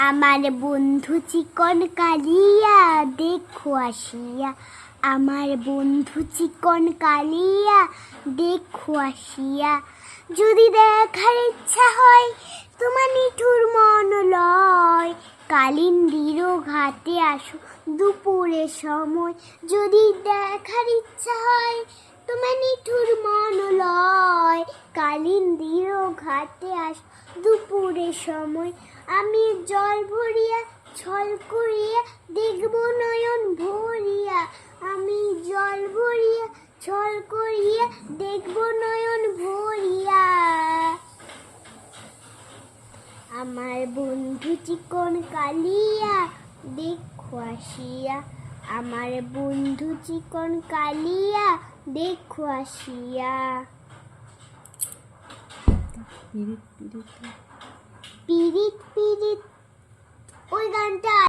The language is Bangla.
আমার বন্ধু চিকন কালিয়া দেখো আসিয়া, আমার বন্ধু চিকন কালিয়া দেখো আসিয়া। যদি দেখার ইচ্ছা হয় তোমার নিঠুর মন লয়, কালিন্দির ঘাটে আসো দুপুরের সময়। যদি দেখার ইচ্ছা হয় তোমার নিঠুর মন লয়, কালিন্দির ঘাটে আসো দুপুরের সময়। আমি জল ভরিয়া ছল করিয়া দেখব নয়ন ভরিয়া, আমি জল ভরিয়া ছল করিয়া দেখব নয়ন ভরিয়া। আমার বন্ধু চিকন কালিয়া দেখো আসিয়া, আমার বন্ধু চিকন কালিয়া দেখো আসিয়া। পিরিত পিরিত ওই গানটা